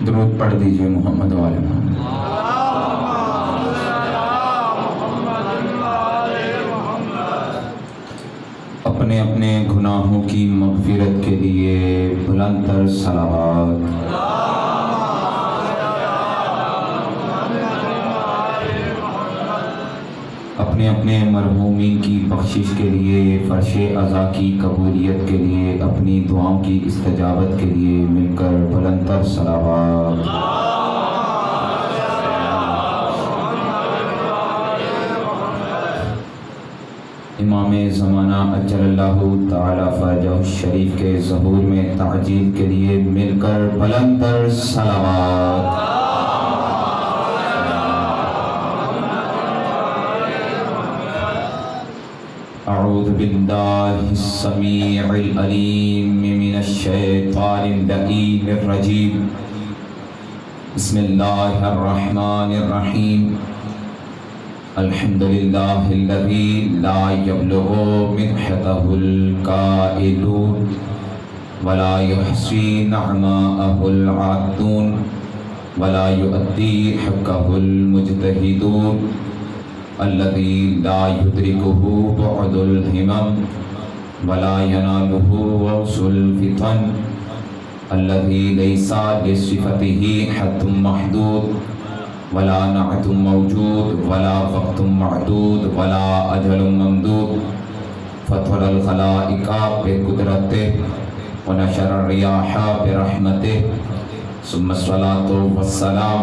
درود پڑھ دیجئے محمد والے محمد۔ اپنے اپنے گناہوں کی مغفرت کے لیے بلند تر صلوات۔ اپنے اپنے مرحومین کی بخشش کے لیے، فرش عزا کی قبولیت کے لیے، اپنی دعاؤں کی استجابت کے لیے مل کر بلند تر صلوات۔ امام زمانہ اجل اللہ تعالی فرجہ الشریف کے ظہور میں تعجیل کے لیے مل کر بلند تر صلوات۔ اعوذ باللہ السمیع العلیم من الشیطان اللعین الرجیم، بسم اللہ الرحمن الرحیم، الحمدللہ الذی لا یبلغ مدحتہ القائلون ولا یحصی نعماءہ العادون ولا یؤدی حقہ المجتہدون، الذی لا یدرکہ بعد الہمم ولا ینالہ غوث الفتن، الذی لیس لصفتہ حد محدود ولا نعت موجود ولا وقت معدود ولا اجل ممدود، فطر الخلائق بقدرتہ ونشر الریاح برحمتہ، ثم الصلاة والسلام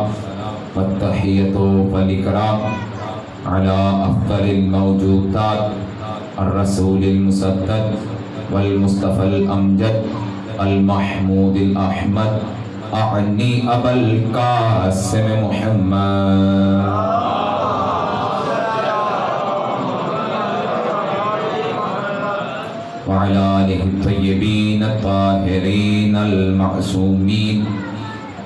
والتحیۃ والاکرام علی افضل الموجودات الرسول المسدد والمصطفى الامجد المحمود الاحمد اعنی ابا القاسم محمد وعلى آلہ الطیبین الطاہرین المعصومین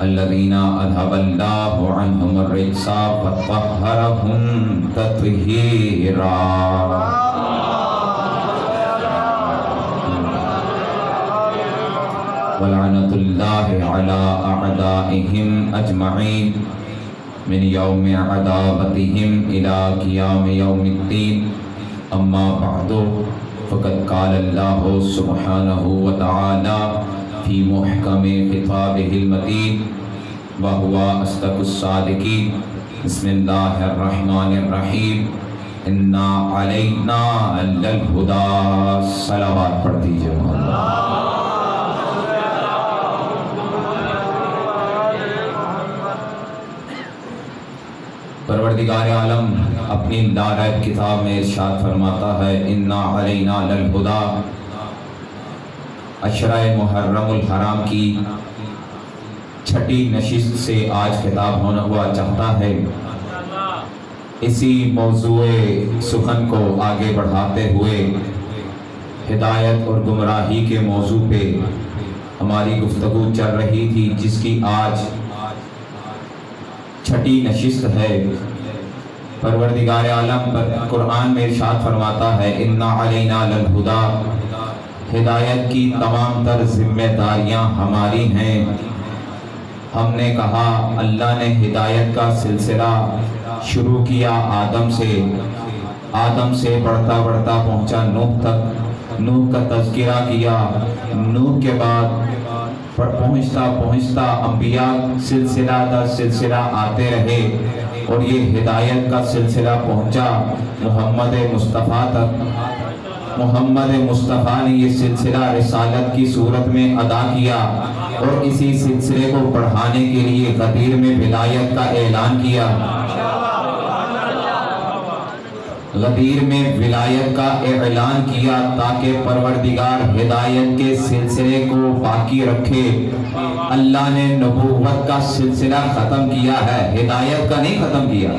الذین اذهب اللہ عنہم الرجس وطہرہم تطہیرا۔ ولعنۃ اللہ علی اعدائہم اجمعین من یوم عداوتہم الی قیام یوم الدین، اما بعد فقد قال اللہ سبحانہ وتعالی فی محکم خطابہ المتین وہو اصدق الصادقین، بسم اللہ الرحمن الرحیم، انا علینا للہدی، صلوات پڑھ دیجئے محمد۔ پروردگار عالم اپنی لا ریب کتاب میں ارشاد فرماتا ہے، انا علینا للہدی۔ عشرہ محرم الحرام کی چھٹی نشست سے آج خطاب ہونا ہوا چاہتا ہے۔ اسی موضوع سخن کو آگے بڑھاتے ہوئے ہدایت اور گمراہی کے موضوع پہ ہماری گفتگو چل رہی تھی، جس کی آج چھٹی نشست ہے۔ پروردگار عالم قرآن میں ارشاد فرماتا ہے، انا علینا للہدی، ہدایت کی تمام تر ذمہ داریاں ہماری ہیں۔ ہم نے کہا اللہ نے ہدایت کا سلسلہ شروع کیا آدم سے بڑھتا بڑھتا پہنچا نوح تک، نوح کا تذکرہ کیا، نوح کے بعد پہنچتا انبیاء سلسلہ در سلسلہ آتے رہے، اور یہ ہدایت کا سلسلہ پہنچا محمد مصطفیٰ تک۔ محمد مصطفیٰ نے یہ سلسلہ رسالت کی صورت میں ادا کیا، اور اسی سلسلے کو بڑھانے کے لیے غدیر میں ولایت کا اعلان کیا۔ غدیر میں ولایت کا اعلان کیا تاکہ پروردگار ہدایت کے سلسلے کو باقی رکھے۔ اللہ نے نبوت کا سلسلہ ختم کیا ہے، ہدایت کا نہیں ختم کیا۔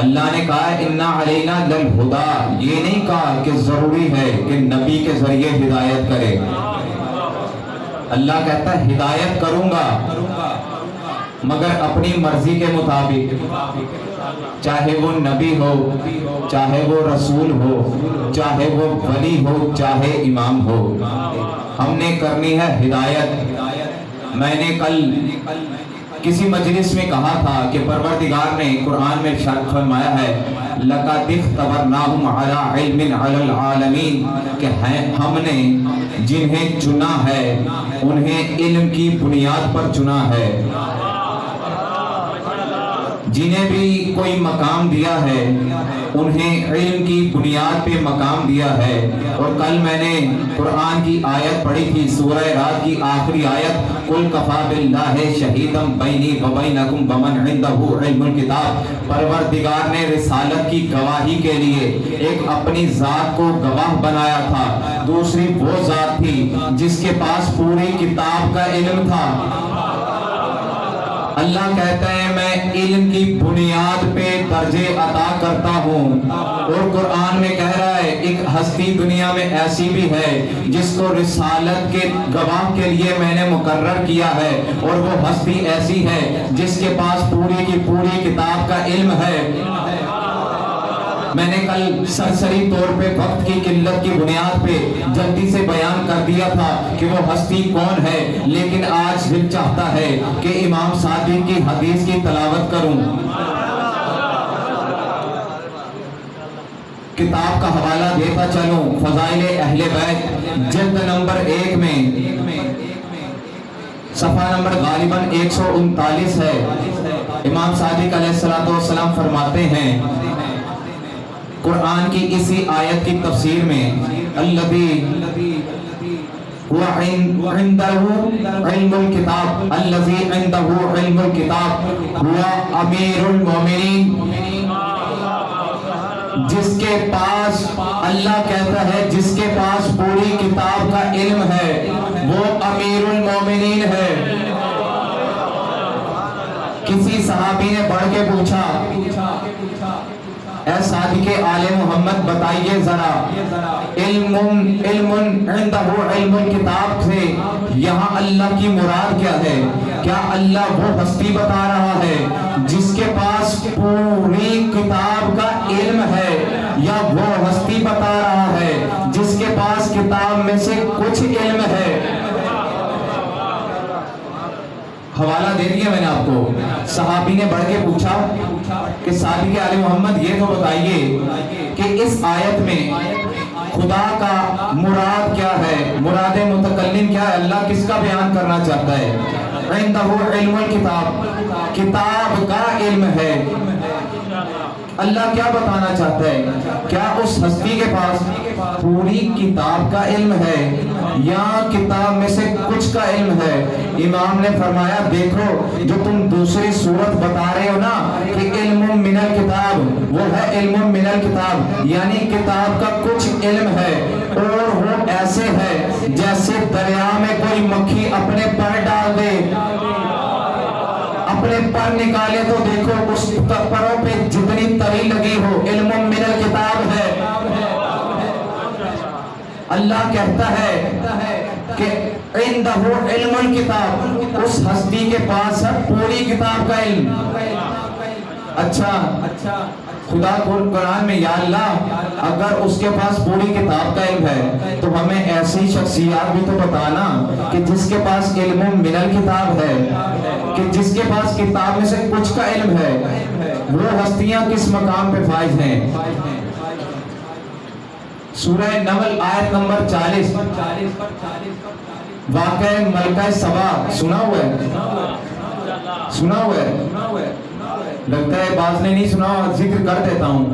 اللہ نے کہا انا علینا للہدی، یہ نہیں کہا کہ ضروری ہے کہ نبی کے ذریعے ہدایت کرے۔ اللہ کہتا ہے ہدایت کروں گا مگر اپنی مرضی کے مطابق، چاہے وہ نبی ہو، چاہے وہ رسول ہو، چاہے وہ ولی ہو، چاہے امام ہو، ہم نے کرنی ہے ہدایت۔ میں نے کل کسی مجلس میں کہا تھا کہ پروردگار نے قرآن میں ارشاد فرمایا ہے لَقَدِ اخْتَبَرْنَاهُمْ عَلَىٰ عِلْمٍ عَلَى الْعَالَمِينَ کہ ہم نے جنہیں چنا ہے انہیں علم کی بنیاد پر چنا ہے. جنہیں بھی کوئی مقام دیا ہے انہیں علم کی بنیاد پہ مقام دیا ہے. اور کل میں نے قرآن کی آیت پڑھی تھی سورہ رات کی آخری آیت قُلْ كَفَىٰ بِاللَّهِ شَهِيدًا بَيْنِي وَبَيْنَكُمْ وَمَنْ عِندَهُ عِلْمُ الْكِتَابِ. پروردگار نے رسالت کی گواہی کے لیے ایک اپنی ذات کو گواہ بنایا تھا. دوسری وہ ذات تھی جس کے پاس پوری کتاب کا علم تھا. اللہ کہتا ہے میں علم کی بنیاد پہ درجے عطا کرتا ہوں. اور قرآن میں کہہ رہا ہے ایک ہستی دنیا میں ایسی بھی ہے جس کو رسالت کے گواہ کے لیے میں نے مقرر کیا ہے اور وہ ہستی ایسی ہے جس کے پاس پوری کی پوری کتاب کا علم ہے. میں نے کل سرسری طور پہ وقت کی قلت کی بنیاد پہ جلدی سے بیان کر دیا تھا کہ وہ ہستی کون ہے, لیکن آج دل چاہتا ہے کہ امام صادق کی حدیث کی تلاوت کروں. کتاب کا حوالہ دیتا چلوں فضائل اہل بیت جلد نمبر 1 میں صفحہ نمبر غالباً 139 ہے. امام صادق علیہ السلام فرماتے ہیں قرآن کی اسی آیت کی تفسیر میں الذی هو عنده علم الکتاب الذی عنده علم الکتاب هو امیر المومنین. جس کے پاس اللہ کہتا ہے جس کے پاس پوری کتاب کا علم ہے وہ امیر المومنین ہے. کسی صحابی نے بڑھ کے پوچھا اے صادق آل محمد بتائیے ذرا علم عنده علم الکتاب سے یہاں اللہ کی مراد کیا ہے؟ کیا اللہ وہ ہستی بتا رہا ہے جس کے پاس پوری کتاب کا علم ہے یا وہ ہستی بتا رہا ہے جس کے پاس کتاب میں سے کچھ علم ہے؟ حوالہ دے دیا میں نے آپ کو. صحابی نے بڑھ کے پوچھا کہ صادق آل محمد یہ تو بتائیے کہ اس آیت میں خدا کا مراد کیا ہے, مراد متکلم کیا ہے, اللہ کس کا بیان کرنا چاہتا ہے؟ عنده علم الکتاب, کتاب کا علم ہے. اللہ کیا بتانا چاہتا ہے؟ کیا اس ہستی کے پاس پوری کتاب کا علم ہے یا کتاب میں سے کچھ کا علم ہے؟ امام نے فرمایا دیکھو جو تم دوسری صورت بتا رہے ہو نا کہ علم من الکتاب, وہ ہے علم من الکتاب یعنی کتاب کا کچھ علم ہے اور وہ ایسے ہے جیسے دریا میں کوئی مکھی اپنے پر ڈال دے, اپنے پر نکالے تو دیکھو اس پروں پہ جتنی تری لگی ہو علم من الکتاب ہے. اللہ کہتا ہے کہ عنده علم الکتاب, اس ہستی کے پاس ہے پوری کتاب کا علم. اچھا خدا قرآن میں یا اللہ اگر اس کے پاس پوری کتاب کا علم ہے تو ہمیں ایسی شخصیات بھی تو بتانا کہ جس کے پاس علم من الکتاب ہے, کہ جس کے پاس کتاب میں سے کچھ کا علم ہے. وہ ہستیاں کس مقام پہ فائز ہیں؟ سورہ نمل آیت نمبر 40 واقعہ ملکہ سبا سنا ہوا ہے؟ لگتا ہے بعض نے نہیں سنا, ذکر کر دیتا ہوں.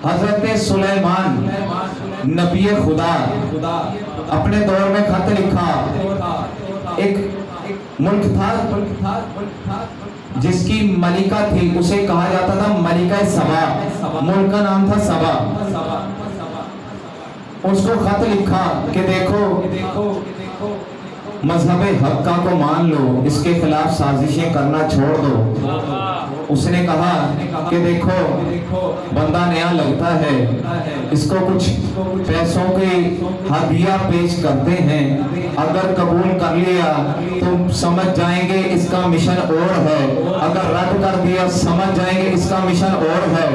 حضرت سلیمان نبی خدا اپنے دور میں خط لکھا. ایک ملک تھا جس کی ملکہ تھی, اسے کہا جاتا تھا ملکہ سبا, ملک کا نام تھا سبا. اس کو خط لکھا کہ دیکھو مذہب حقہ کو مان لو, اس کے خلاف سازشیں کرنا چھوڑ دو. اس نے کہا کہ دیکھو بندہ نیا لگتا ہے, اس کو کچھ پیسوں کی ہدیہ پیش کرتے ہیں, اگر قبول کر لیا تو سمجھ جائیں گے اس کا مشن اور ہے, اگر رد کر دیا سمجھ جائیں گے اس کا مشن اور ہے.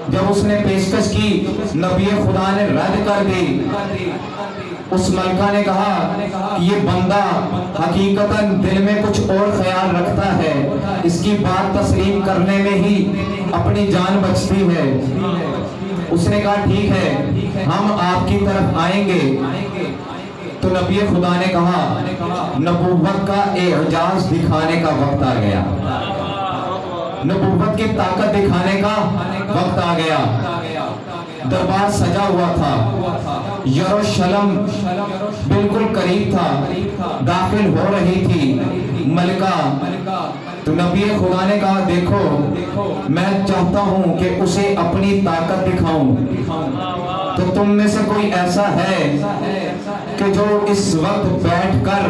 جب اس نے پیشکش کی نبی خدا نے رد کر دی اس ملکہ نے کہا کہ یہ بندہ حقیقتاً دل میں کچھ اور خیال رکھتا ہے، اس کی بات تسلیم کرنے میں ہی اپنی جان بچتی ہے۔ اس نے کہا ٹھیک ہے، ہم آپ کی طرف آئیں گے۔ تو نبی خدا نے کہا نبوت کا اعجاز دکھانے کا وقت آ گیا، نبوت کی طاقت دکھانے کا وقت آ گیا۔ دربار سجا ہوا تھا، یروشلم بالکل قریب تھا، داخل ہو رہی تھی ملکہ۔ تو نبی خدا نے کہا دیکھو میں چاہتا ہوں کہ اسے اپنی طاقت دکھاؤں، تو تم میں سے کوئی ایسا ہے کہ جو اس وقت بیٹھ کر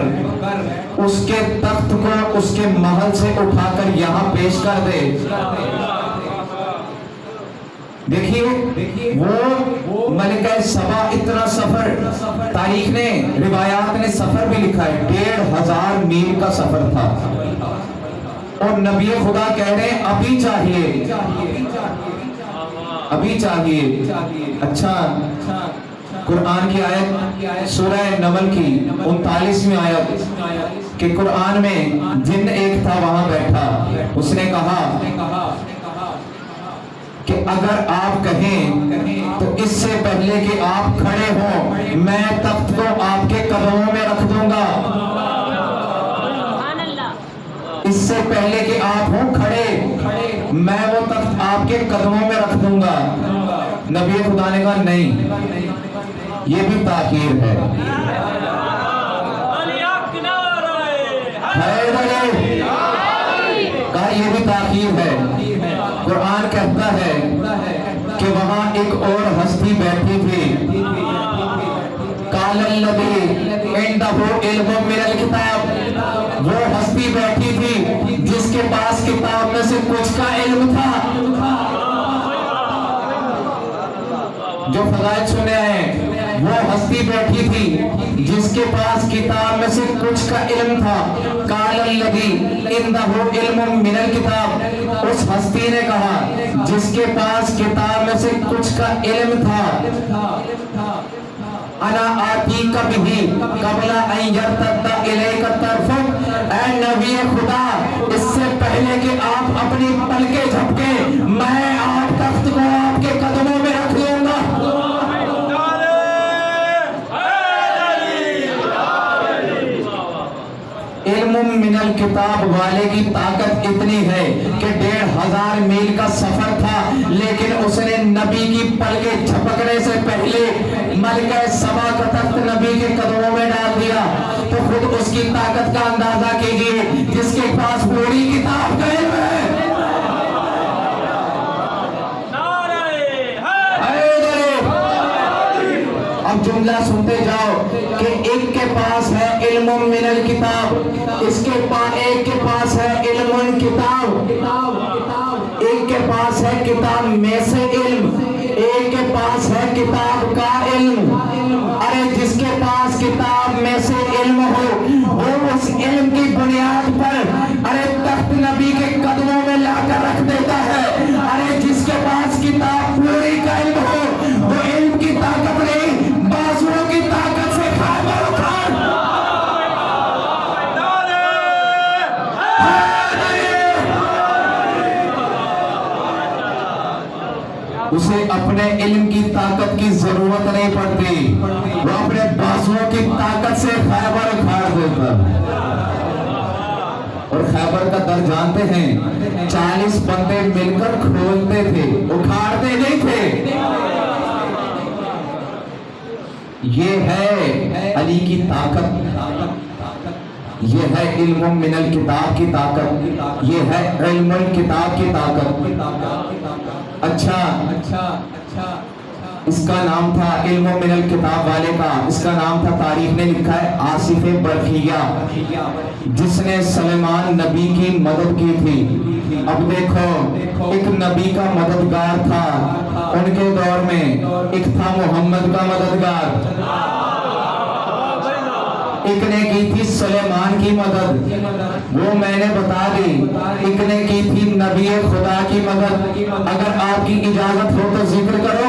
اس کے تخت کو اس کے محل سے اٹھا کر یہاں پیش کر دے۔ دیکھیے وہ ملکہ سبا اتنا سفر، تاریخ نے روایات نے سفر بھی لکھا ہے، 1500 میل کا سفر تھا، اور نبی خدا کہہ رہے ہیں ابھی چاہیے، ابھی چاہیے۔ اچھا، قرآن کی آیت سورہ نمل کی 39ویں آیت کہ قرآن میں جن ایک تھا وہاں بیٹھا، اس نے کہا کہ اگر آپ کہیں تو اس سے پہلے کہ آپ کھڑے ہوں میں تخت کو آپ کے قدموں میں رکھ دوں گا، اس سے پہلے کہ آپ ہوں کھڑے میں وہ تخت آپ کے قدموں میں رکھ دوں گا۔ نبی خدا نے کہا نہیں، یہ بھی تاخیر ہے، کہا یہ بھی تاخیر ہے۔ قرآن کہتا ہے کہ وہاں ایک اور ہستی بیٹھی تھی، قال الذی عندہ علم من الکتاب، وہ ہستی بیٹھی تھی جس کے پاس کتاب میں سے کچھ کا علم تھا۔ جو فضائل سنے ہیں، وہ ہستی بیٹھی تھی جس کے پاس کتاب میں سے کچھ کا علم تھا۔ قال الذی عندہ علم من الکتاب، اس ہستی نے کہا جس کے پاس کتاب میں سے کچھ کا علم تھا، انا آتیک بہ قبل ان یرتد الیک طرفک، اے نبی خدا اس سے پہلے کہ آپ اپنی پلکیں جھپکے میں آپ تخت کو آپ کے قدموں میں رکھ دوں گا۔ علم من الکتاب والے کی طاقت اتنی ہے کہ 1500 میل کا سفر تھا، لیکن اس نے نبی کی پلکیں جھپکنے سے پہلے ملکہ سبا کا تخت نبی کے قدموں میں ڈال دیا۔ تو خود اس کی طاقت کا اندازہ کیجئے جس کے پاس پوری کتاب کا علم ہے۔ اب جملہ سنتے جاؤ کہ ایک کے پاس ہے علم من الکتاب، اس کے پاس ایک کے پاس ہے علم کتاب، ایک کے پاس ہے کتاب میں سے علم، ایک کے پاس ہے کتاب کا علم۔ ارے جس کے پاس کتاب میں سے علم ہو وہ اس علم کی بنیاد پر ارے تخت نبی کے قدموں میں لا کر رکھ دیتا ہے۔ ارے جس کے پاس کتاب پوری کا علم ہو وہ علم کی طاقت نہیں بازوؤں کی طاقت سے خیبر اٹھا۔ اسے اپنے علم کی طاقت کی ضرورت نہیں پڑتی، وہ اپنے بازوؤں کی طاقت سے خیبر اکھاڑ دیتا۔ اور خیبر کا در جانتے ہیں، 40 بندے مل کر کھولتے تھے، اکھاڑتے نہیں تھے۔ یہ ہے علی کی طاقت، یہ ہے علم من الکتاب کی طاقت، یہ ہے علم الکتاب کی طاقت۔ اچھا، اس کا نام تھا علم من الکتاب والے کا، اس کا نام تھا تاریخ نے لکھا ہے آصف برقیہ، جس نے سلیمان نبی کی مدد کی تھی۔ اب دیکھو ایک نبی کا مددگار تھا ان کے دور میں، ایک تھا محمد کا مددگار، ایک نے کی تھی سلیمان کی مدد، وہ میں نے بتا دی، ایک نے کی تھی نبی خدا کی مدد۔ اگر آپ کی اجازت ہو تو ذکر کرو۔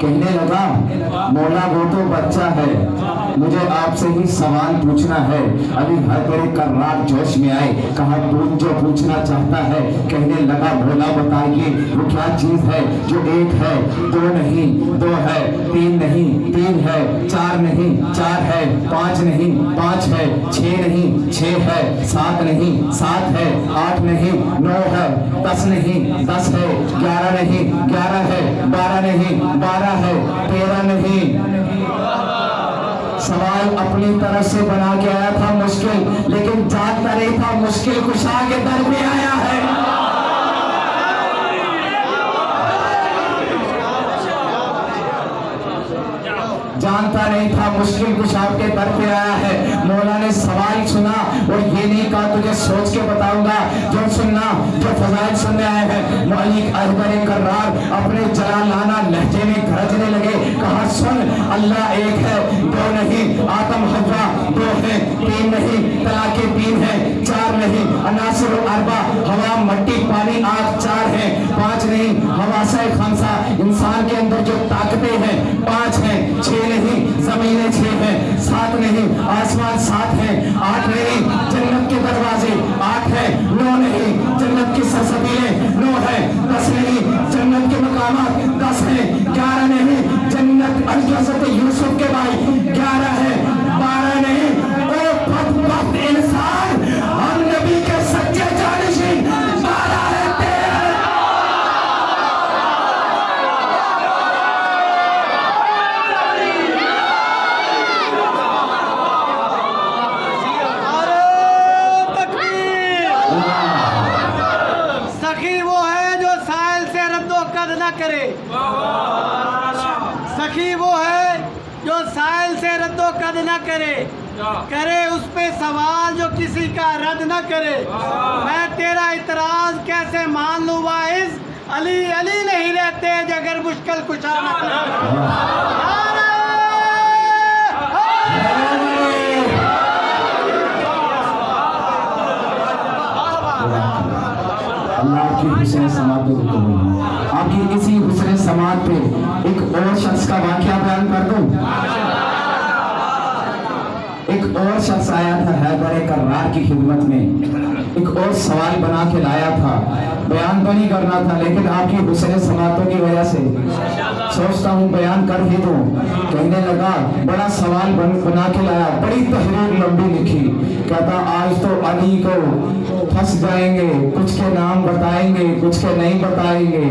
کہنے لگا مولا وہ تو بچہ ہے، مجھے آپ سے ہی سوال پوچھنا ہے۔ علی حیدر کرار جوش میں آئے، کہا پوچھ جو پوچھنا چاہتا ہے۔ کہنے لگا مولا بتائیے وہ کیا چیز ہے جو ایک ہے دو نہیں دو ہے، تین نہیں تین ہے، چار نہیں چار ہے، پانچ نہیں پانچ ہے، چھ نہیں چھ ہے، سات نہیں سات ہے، آٹھ نہیں نو ہے، 10 نہیں 10 ہے، 11 نہیں 11 ہے، 12 نہیں 12 ہے، 13 نہیں۔ سوال اپنی طرف سے بنا کے آیا تھا مشکل، لیکن جانتا نہیں تھا مشکل کشا کے در میں آیا ہے۔ جانتا نہیں تھا مشکل کشا کے در پہ آیا ہے۔ مولا نے سوال سنا اور یہ نہیں کہا تجھے سوچ کے بتاؤں گا، جو سننا جو فضائل سننے آئے ہیں۔ علی حیدر کرار اپنے جلالانہ لہجے میں گرجنے لگے، کہا سن اللہ ایک ہے دو نہیں، آدم حوا دو ہیں، تین نہیں طلاق 3 ہے، 4 نہیں عناصر اربع ہوا مٹی پانی آگ 4 ہیں، 5 نہیں حواسہ خمسہ انسان کے اندر جو طاقتیں ہیں 5 ہیں، 6 نہیں زمینیں 6 ہیں، 7 نہیں آسمان 7 ہیں، 8 نہیں جنت کے دروازے 8 ہیں، 9 نہیں جنت کی سرسبیلیں 9 ہیں، 10 نہیں جنت کے مقامات 10 ہیں، 11 نہیں جنت حضرت یوسف کے بھائی 11 ہیں، 12 نہیں او بدبخت انسان ہم نبی کے سچے جانشین 12 ہے۔ سخی وہ ہے جو سائل سے رد و قد نہ کرے، سخی وہ ہے جو سائل سے رد و قد نہ کرے، کرے اس پہ سوال جو کسی کا رد نہ کرے۔ میں تیرا اعتراض کیسے مان لوں واعظ، علی علی نہیں رہتے اگر مشکل کشا نہ کرے۔ اللہ آپ کی حسن سماعت پہ رکو، آپ کی اسی حسن سماعت پہ ایک اور شخص کا واقعہ بیان کر دوں۔ ایک اور شخص آیا تھا حیدر کرار کی خدمت میں، ایک اور سوال بنا کے لایا تھا، بیان تو نہیں کرنا تھا لیکن آپ کی حسن سماعتوں کی وجہ سے سوچتا ہوں بیان کر ہی دوں۔ کہنے لگا بڑا سوال بنا کے لایا، بڑی تحریر لمبی لکھی، کہتا آج تو علی کو پھنس جائیں گے، کچھ کے نام بتائیں گے کچھ کے نہیں بتائیں گے۔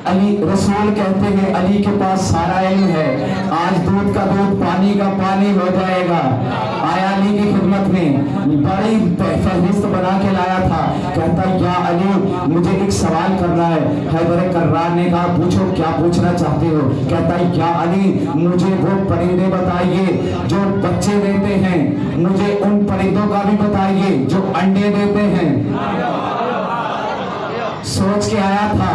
علی رسول کہتے ہیں علی کے پاس سارا علم ہے، آج دودھ کا دودھ پانی کا پانی ہو جائے گا۔ آیا علی کی خدمت میں، بڑی فہرست بنا کے لایا تھا، کہتا یا علی مجھے ایک سوال کرنا ہے۔ حیدر کرار نے کہا پوچھو کیا پوچھنا چاہتے ہو؟ کہتا یا علی مجھے وہ پرندے بتائیے جو بچے دیتے ہیں، مجھے ان پرندوں کا بھی بتائیے جو انڈے دیتے ہیں۔ سوچ کے آیا تھا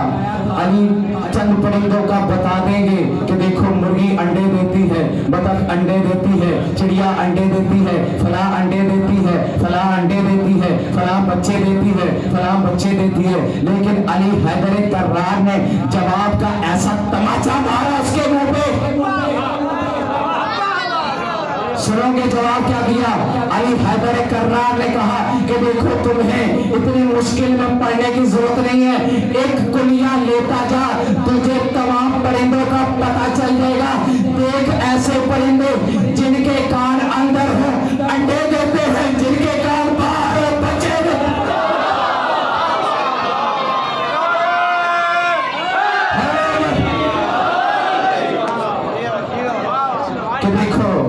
علی چند پرندوں کا بتا دیں گے کہ دیکھو مرغی انڈے دیتی ہے، بطخ انڈے دیتی ہے، چڑیا انڈے دیتی ہے، فلاں انڈے دیتی ہے، فلاں انڈے دیتی ہے، فلاں بچے دیتی ہے، فلاں بچے دیتی ہے۔ لیکن علی حیدر کرار نے جواب کا ایسا تماچا مارا اس کے منہ پہ، سنو گے جواب کیا دیا؟ علی حیدر کرار نے کہا کہ دیکھو تمہیں اتنی مشکل میں پڑھنے کی ضرورت نہیں ہے، ایک کلیہ لیتا جا تجھے تمام پرندوں کا پتہ چل جائے گا۔ دیکھ ایسے پرندے جن کے کان اندر ہوں انڈے دیتے ہیں، جن کے کان باہر ہوں بچے دیتے ہیں۔ کہ دیکھو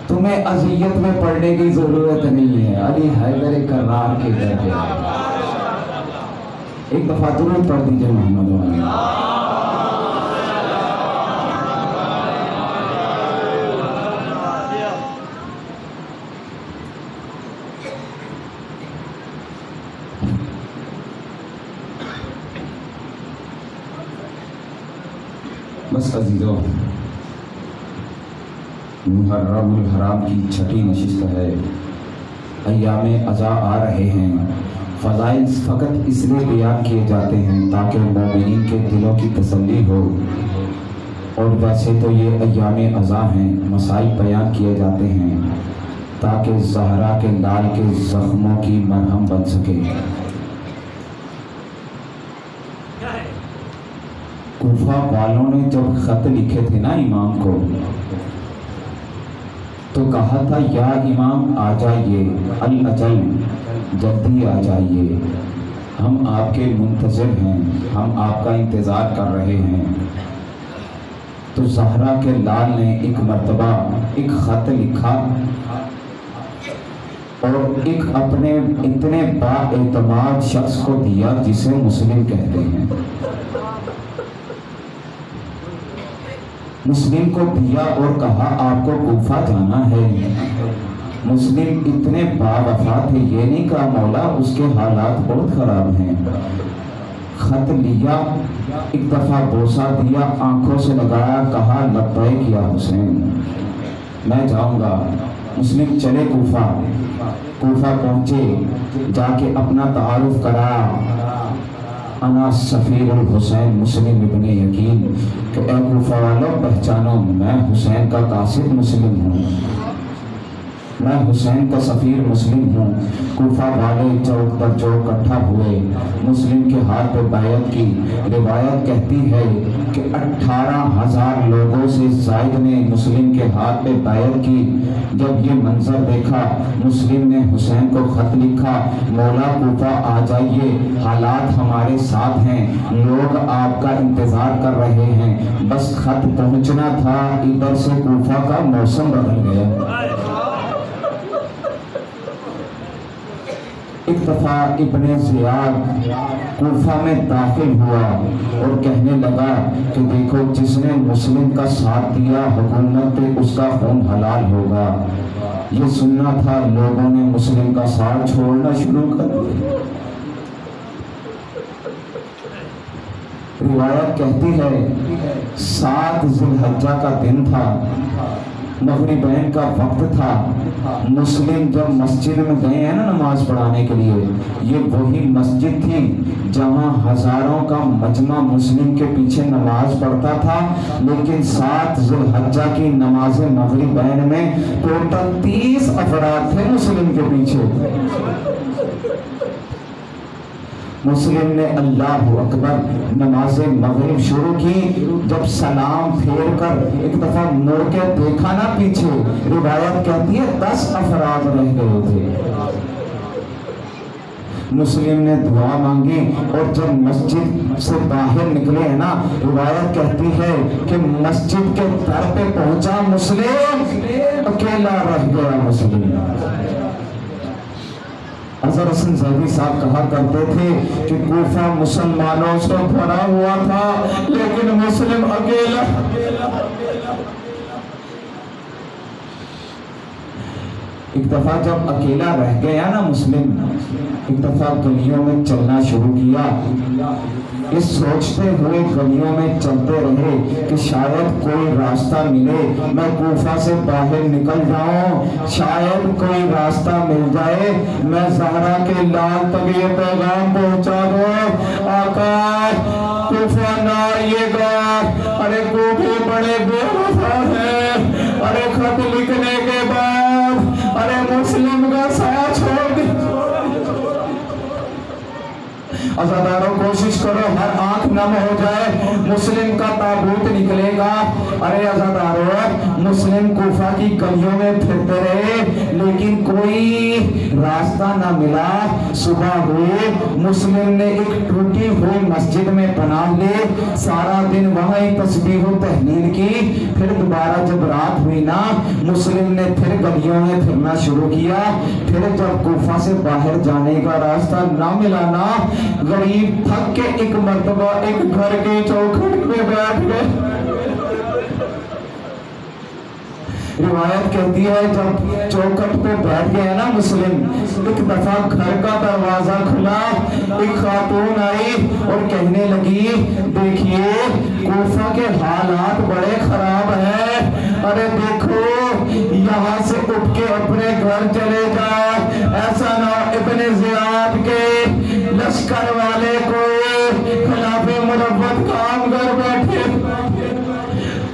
تمہیں اذیت میں پڑھنے کی ضرورت نہیں ہے، علی حیدر کرار کے گھر پہ ایک دفعہ درود پڑھ دیجئے محمد علی۔ بس عزیزو، محرم الحرام کی چھٹی نشست ہے، ایام عزا آ رہے ہیں، فضائل فقط اس لیے بیان کیے جاتے ہیں تاکہ مومنین کے دلوں کی تسلی ہو، اور ویسے تو یہ ایام عزا ہیں، مسائل بیان کیے جاتے ہیں تاکہ زہرا کے لال کے زخموں کی مرہم بن سکے۔ کوفہ والوں نے جب خط لکھے تھے نا امام کو، تو کہا تھا یا امام آ جائیے، الاجل جلدی آ جائیے، ہم آپ کے منتظر ہیں، ہم آپ کا انتظار کر رہے ہیں۔ تو زہرا کے لال نے ایک مرتبہ ایک خط لکھا اور ایک اپنے اتنے با اعتماد شخص کو دیا جسے مسلم کہتے ہیں، مسلم کو دیا اور کہا آپ کو کوفہ جانا ہے۔ مسلم اتنے با وفا تھے، یہ نہیں کہا مولا اس کے حالات بہت خراب ہیں۔ خط لیا، ایک دفعہ بوسہ دیا، آنکھوں سے لگایا، کہا لبیک یا حسین، میں جاؤں گا۔ مسلم چلے کوفہ پہنچے، جا کے اپنا تعارف کرایا، انا سفیر الحسین مسلم ابن یقین، کہ اے کوفہ والوں پہچانو، میں حسین کا قاصد مسلم ہوں، میں حسین کا سفیر مسلم ہوں۔ کوفہ والے چوک پر چوک اکٹھا ہوئے، مسلم کے ہاتھ پہ بیعت کی۔ روایت کہتی ہے کہ 18,000 لوگوں سے زائد نے مسلم کے ہاتھ پہ بیعت کی۔ جب یہ منظر دیکھا، مسلم نے حسین کو خط لکھا، مولا کوفہ آ جائیے، حالات ہمارے ساتھ ہیں، لوگ آپ کا انتظار کر رہے ہیں، بس خط پہنچنا تھا۔ ادھر سے کوفہ کا موسم بدل گیا۔ ایک دفعہ ابن زیاد کوفہ میں داخل ہوا اور کہنے لگا کہ دیکھو جس نے مسلم کا ساتھ دیا حکومت پہ اس کا خون حلال ہوگا۔ یہ سننا تھا، لوگوں نے مسلم کا ساتھ چھوڑنا شروع کر دیا۔ روایت کہتی ہے 7 ذی الحجہ کا دن تھا، مغربین کا وقت تھا۔ مسلم جب مسجد میں گئے ہیں نا نماز پڑھانے کے لیے، یہ وہی مسجد تھی جہاں ہزاروں کا مجمع مسلم کے پیچھے نماز پڑھتا تھا، لیکن 7 ذی الحجہ کی نماز مغربین میں ٹوٹل 30 افراد تھے مسلم کے پیچھے۔ مسلم نے اللہ اکبر نماز مغرب شروع کی، جب سلام پھیر کر ایک دفعہ مڑ کے دیکھا نا پیچھے، روایت کہتی ہے 10 افراد رہ گئے تھے۔ مسلم نے دعا مانگی اور جب مسجد سے باہر نکلے ہیں نا، روایت کہتی ہے کہ مسجد کے در پہ پہنچا مسلم، اکیلا رہ گیا مسلم۔ اظہر حسن زیدی صاحب کہا کرتے تھے کہ کوفہ مسلمانوں سے بھرا ہوا تھا لیکن مسلم اکیلا۔ ایک دفعہ جب اکیلا رہ گیا نا مسلم، ایک دفعہ گلیوں میں چلنا شروع کیا، اس سوچتے ہوئے گلیوں میں چلتے رہے کہ شاید کوئی راستہ ملے، میں کوفہ سے باہر نکل جاؤں، شاید کوئی راستہ مل جائے، میں زہرا کے لال تک یہ پیغام پہنچا دوں، آقا کوفہ نہ آئیے گا، ارے کوفے بڑے بے وفا ہیں، ارے خط لکھنے کے بعد ارے مسلم کا سایہ چھوڑ دی۔ عزاداروں کوشش کرو ہر آنکھ نم ہو جائے، مسلم کا تابوت نکلے گا۔ ارے عزاداروں، مسلم کوفہ کی گلیوں میں پھرتے رہے لیکن کوئی راستہ نہ ملا۔ صبح ہوئے، مسلم نے ایک ٹوٹی ہوئی مسجد میں پناہ لے، سارا دن وہاں تسبیح و تہلیل کی۔ پھر دوبارہ جب رات ہوئی نا، مسلم نے پھر گلیوں میں پھرنا شروع کیا۔ پھر جب کوفہ سے باہر جانے کا راستہ نہ ملا نا، غریب تھک کے ایک مرتبہ ایک گھر کے چوکھٹ پہ بیٹھ گئے۔ روایت کہتی ہے جب چوکھٹ پہ بیٹھ گیا نا مسلم، ایک دفعہ گھر کا دروازہ کھلا، ایک خاتون آئی اور کہنے لگی دیکھیے کوفہ کے حالات بڑے خراب ہیں، ارے دیکھو یہاں سے اٹھ کے اپنے گھر چلے جا، ایسا نہ ابن زیاد کے لشکر والے کو خلاف مروت کام کر بیٹھے۔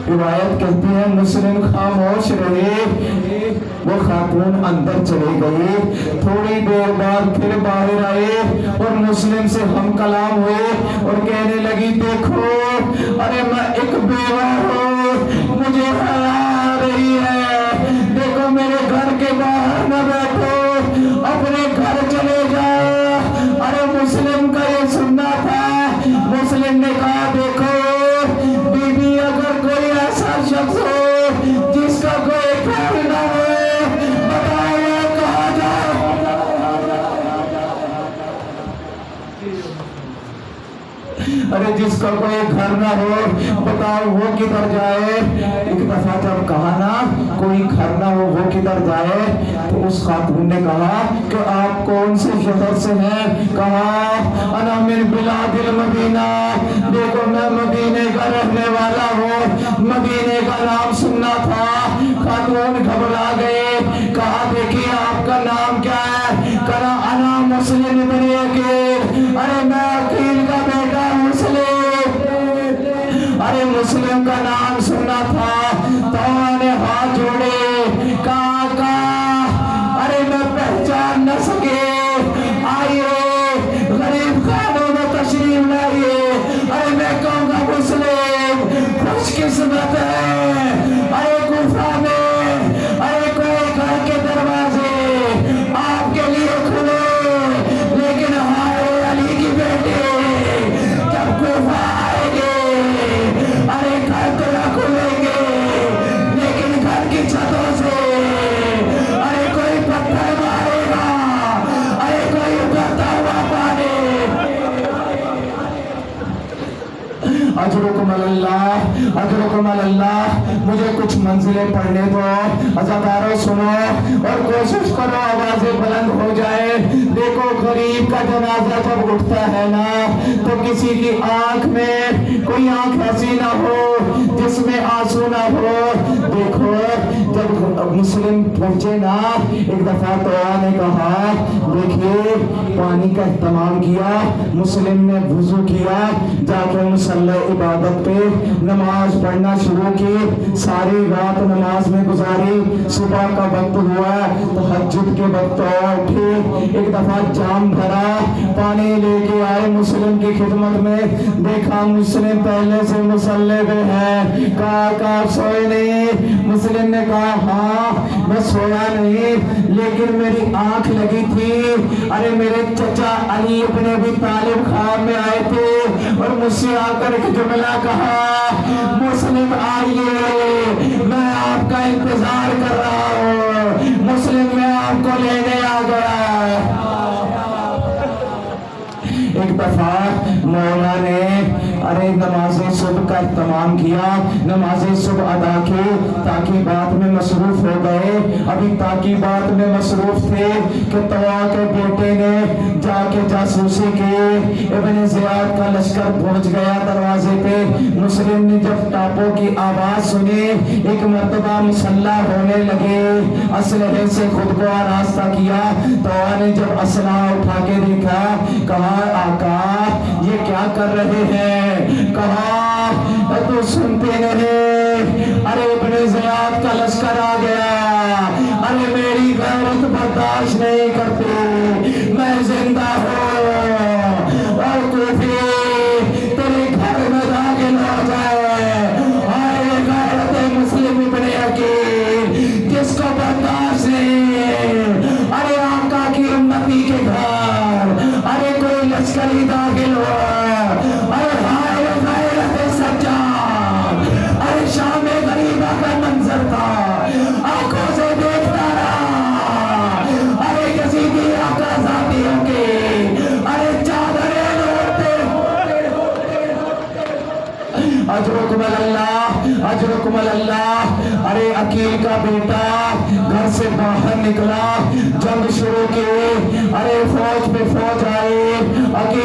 روایت کہتی ہے مسلم خاموش رہے، وہ خاتون اندر چلے گئی، تھوڑی دیر بعد پھر باہر آئے اور مسلم سے ہم کلام ہوئے اور کہنے لگی دیکھو ارے میں ایک بیوہ ہوں، مجھے حیا آ رہی ہے، دیکھو میرے گھر کے باہر نہ بیٹھو، اپنے گھر چلے جاؤ۔ ارے مسلم کا یہ سننا تھا، مسلم نے کہا دیکھو بی بی اگر کوئی ایسا شخص ہو جس کا کوئی خیر نہ ہو بتاؤ کہاں جاؤ۔ ارے جس کا کوئی گھر نہ ہو بتاؤ وہ کدھر جائے۔ ایک دفعہ جب کہا نا کوئی گھر نہ ہو وہ کدھر جائے تو اس خاتون نے کہا کہ آپ کون سے شہر سے ہیں؟ کہا انا من بلاد المدینہ، دیکھو میں مدینے کا رہنے والا ہوں، مدینے کا نام سننا تھا۔ خاتون گھبرا گئے، کہا دیکھیے آپ کا نام کیا ہے؟ کہا انا مسلم ابن عقیل، ارے میں عقیل کا بیٹا مسلم، ارے مسلم کا نام سننا تھا۔ تو نے ہاتھ جوڑے، کہا ارے میں پہچان نہ سکے، آئیے غریب خانوں میں تشریف لائیے۔ ارے میں کہوں گا مسلم خوش قسمت ہے، ارے کوفہ میں ارے کوئی گھر کے دروازے آپ کے لیے کھلے، لیکن ہمارے علی کی بیٹی جب کوفہ آئے گے ارے گھر تو نہ کھلیں گے، لیکن گھر کی چھتوں سے ارے کوئی پتھر مارے گا، ارے کوئی ابھرتا ہوا پانی۔ اجرکم اللہ، اجرکم اللہ، مجھے کچھ منزلیں پڑھنے دو، عزادارو سنو اور کوشش کرو آوازیں بلند ہو جائے۔ دیکھو غریب کا جنازہ جب اٹھتا ہے نا تو کسی کی آنکھ میں کوئی آنکھ ایسی نہ ہو جس میں آنسو نہ ہو۔ دیکھو جب مسلم پہنچے نا ایک دفعہ تو نے کہا دیکھیے پانی کا اہتمام کیا، مسلم نے وضو کیا، جا کے مصلی عبادت پہ نماز پڑھنا شروع کی، ساری رات نماز میں گزاری، صبح کا وقت ہوا تہجد کے وقت اٹھے، ایک دفعہ جام بھرا، پانی لے کے آئے مسلم کی خدمت میں، دیکھا مسلم پہلے سے مصلی پہ ہے، کہا سوئے نہیں؟ مسلم نے کہا ہاں میں سویا نہیں لیکن میری آنکھ لگی تھی، ارے میرے چچا علی ابن ابی طالب خواب میں آئے تھے اور مجھ سے آ کر ایک جملہ کہا مسلم آئیے میں آپ کا انتظار کر رہا ہوں، مسلم میں آپ کو لینے آ گیا۔ ایک دفعہ مولا نے ارے نماز صبح کا اہتمام کیا، نماز صبح ادا کی، تعقیبات میں مصروف ہو گئے، ابھی تعقیبات میں مصروف تھے کہ طوا کے بیٹے نے جا کے جاسوسی کی، ابن زیاد کا لشکر پہنچ گیا دروازے پہ، مسلم نے جب ٹاپوں کی آواز سنی ایک مرتبہ مسلح ہونے لگے، اسلحے سے خود کو آراستہ کیا، طوا نے جب اسلحہ اٹھا کے دیکھا کہا آقا یہ کیا کر رہے ہیں؟ کہا تو سنتے نہیں، ارے ابن زیاد کا لشکر آ گیا، ارے میری غیرت برداشت نہیں کرتی، میں زندہ ہوں اور کوفی تیرے گھر میں داخل ہو جائے، ارے غیرت مسلم ابن عقیل جس کو برداشت نہیں، ارے آقا کی امتی کے گھر ارے کوئی لشکری داخل ہوا، ارے ہائے غیرت سجاد، ارے شام غریبہ کا منظر تھا، آنکھوں سے دیکھتا رہا، ارے یزیدی آقا ذاتیوں کے ارے چادریں لوٹتے اجرکم اللہ، اجرکم اللہ۔ ارے عقیل کا بیٹا گھر سے باہر نکلا، جنگ شروع کی، ارے فوج پہ فوج آئی، عقیل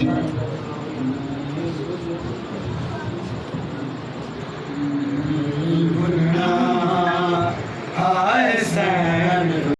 ہے